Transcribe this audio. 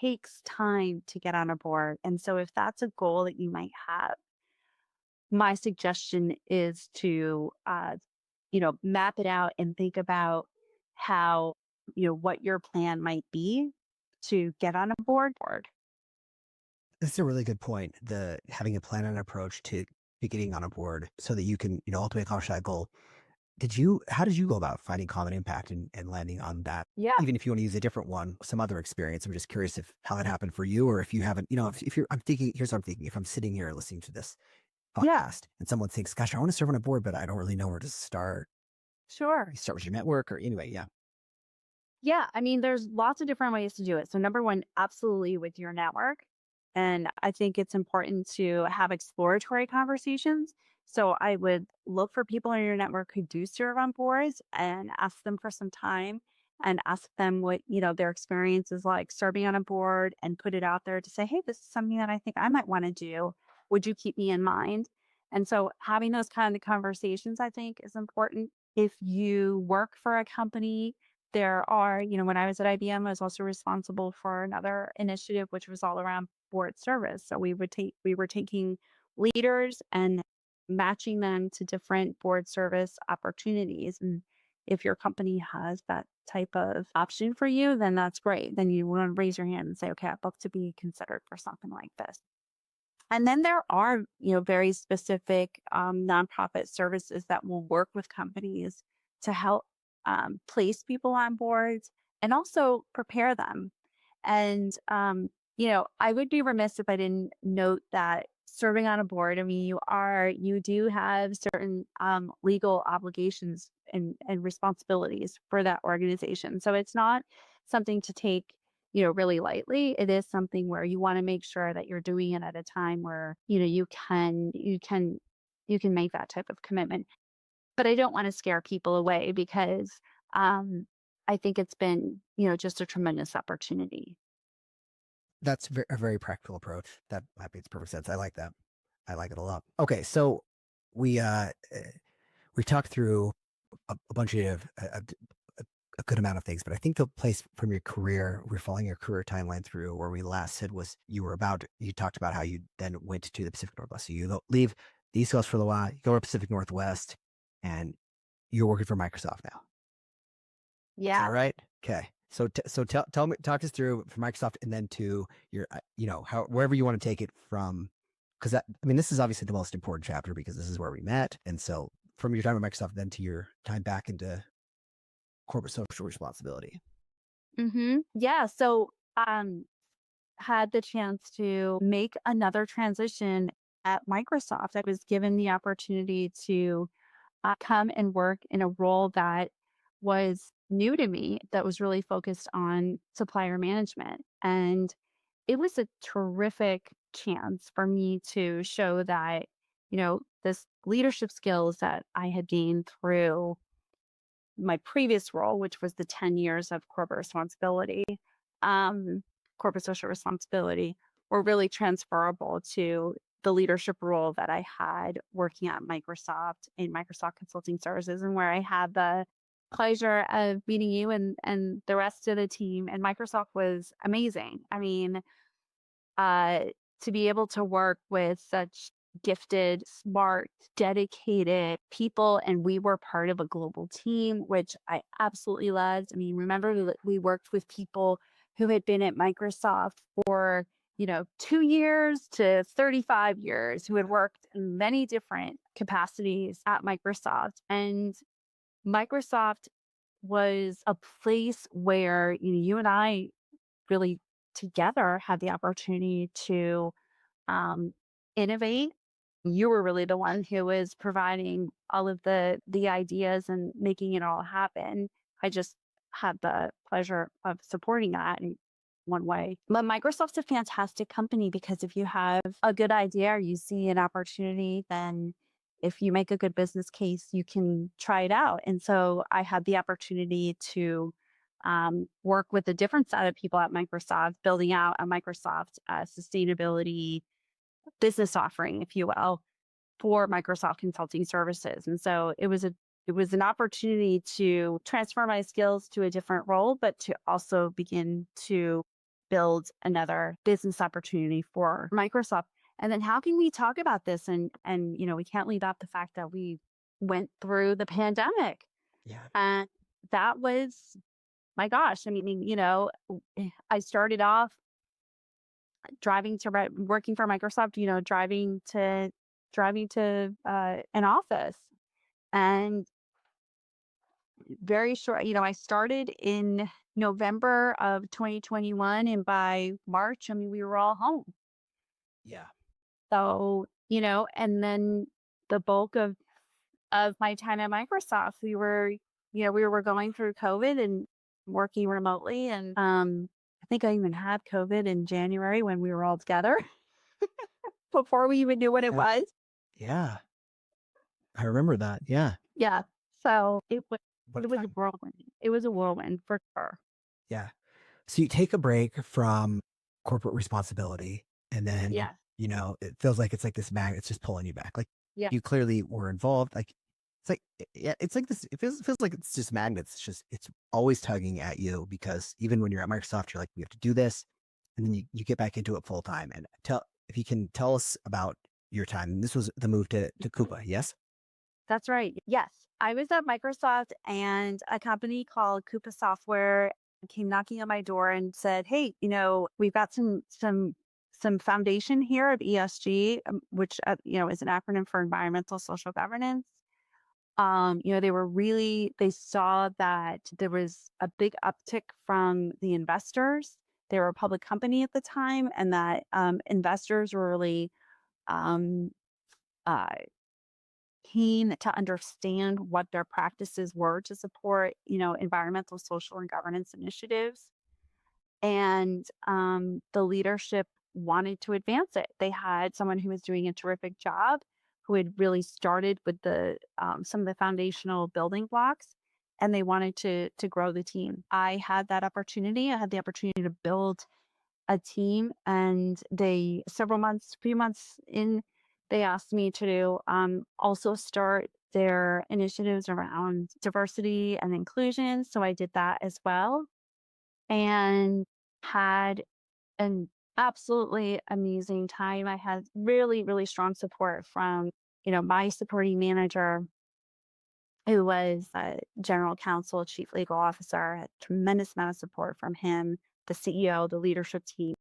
takes time to get on a board. And so if that's a goal that you might have, my suggestion is to, map it out and think about how, what your plan might be to get on a board. That's a really good point. The having a plan and approach to getting on a board so that you can, ultimately accomplish that goal. How did you go about finding common impact and landing on that? Yeah. Even if you want to use a different one, some other experience, I'm just curious how that happened for you, or if you haven't, if you're, I'm thinking, here's what I'm thinking. If I'm sitting here listening to this Yeah. podcast and someone thinks, gosh, I want to serve on a board, but I don't really know where to start. Sure. You start with your network or anyway. Yeah. Yeah. I mean, there's lots of different ways to do it. So, number one, absolutely with your network. And I think it's important to have exploratory conversations. So, I would look for people in your network who do serve on boards and ask them for some time and ask them what, their experience is like serving on a board and put it out there to say, hey, this is something that I think I might want to do. Would you keep me in mind? And so, having those kind of conversations, I think, is important. If you work for a company, there are, when I was at IBM, I was also responsible for another initiative, which was all around board service. So we were taking leaders and matching them to different board service opportunities. And if your company has that type of option for you, then that's great. Then you want to raise your hand and say, okay, I'd love to be considered for something like this. And then there are, very specific nonprofit services that will work with companies to help place people on boards and also prepare them. And, I would be remiss if I didn't note that serving on a board, I mean, you do have certain legal obligations and responsibilities for that organization. So it's not something to take, really lightly. It is something where you want to make sure that you're doing it at a time where, you can make that type of commitment. But I don't want to scare people away because um, I think it's been, just a tremendous opportunity. That's a very practical approach. That makes perfect sense. I like that. I like it a lot. Okay. So we, we talked through a bunch of a good amount of things, but I think the place from your career, we're following your career timeline through where we last said was you talked about how you then went to the Pacific Northwest. So you leave the East Coast for a little while, you go to Pacific Northwest, and you're working for Microsoft now. Is that Yeah. right? Okay. So tell me, talk us through from Microsoft and then to your, wherever you want to take it from, because this is obviously the most important chapter because this is where we met. And so from your time at Microsoft, then to your time back into corporate social responsibility. Yeah. So, had the chance to make another transition at Microsoft. I was given the opportunity to come and work in a role that was new to me, that was really focused on supplier management. And it was a terrific chance for me to show that, this leadership skills that I had gained through my previous role, which was the 10 years of corporate responsibility, um, corporate social responsibility, were really transferable to the leadership role that I had working at Microsoft in Microsoft Consulting Services, and where I had the pleasure of meeting you and the rest of the team. And Microsoft was amazing. I mean, uh, to be able to work with such gifted, smart, dedicated people. And we were part of a global team, which I absolutely loved. I mean, remember that we worked with people who had been at Microsoft for, 2 years to 35 years, who had worked in many different capacities at Microsoft. And Microsoft was a place where, you and I really together had the opportunity to um, innovate. You were really the one who was providing all of the ideas and making it all happen. I just had the pleasure of supporting that in one way. But Microsoft's a fantastic company because if you have a good idea or you see an opportunity, then if you make a good business case, you can try it out. And so I had the opportunity to work with a different set of people at Microsoft, building out a Microsoft sustainability business offering, if you will, for Microsoft Consulting Services. And so it was an opportunity to transfer my skills to a different role, but to also begin to build another business opportunity for Microsoft. And then how can we talk about this? And we can't leave out the fact that we went through the pandemic. Yeah. And that was, my gosh, I mean, I started off working for Microsoft, driving to an office. And very short, I started in November of 2021, and by March, I mean, we were all home. Yeah. So, and then the bulk of my time at Microsoft, we were going through COVID and working remotely. And I think I even had COVID in January when we were all together before we even knew what it Yeah. was. Yeah. I remember that. Yeah. Yeah. So What a it was a time. whirlwind. It was a whirlwind for sure. Yeah. So you take a break from corporate responsibility and then, Yeah. it feels like it's like this magnet, it's just pulling you back. Like Yeah. you clearly were involved. Like it's like, yeah, it's like this, it feels like it's just magnets. It's always tugging at you because even when you're at Microsoft, you're like, we have to do this. And then you get back into it full time. And if you can tell us about your time, this was the move to Coupa. Yes. That's right. Yes. I was at Microsoft, and a company called Coupa Software came knocking on my door and said, "Hey, we've got some foundation here of ESG, which is an acronym for environmental social governance." They saw that there was a big uptick from the investors. They were a public company at the time, and that investors were really um, uh, keen to understand what their practices were to support, environmental, social, and governance initiatives. And the leadership wanted to advance it. They had someone who was doing a terrific job, who had really started with the some of the foundational building blocks, and they wanted to grow the team. I had that opportunity. I had the opportunity to build a team, and few months in, they asked me to also start their initiatives around diversity and inclusion. So I did that as well, and had an absolutely amazing time. I had really, really strong support from, my supporting manager, who was a general counsel, chief legal officer, had tremendous amount of support from him, the CEO, the leadership team.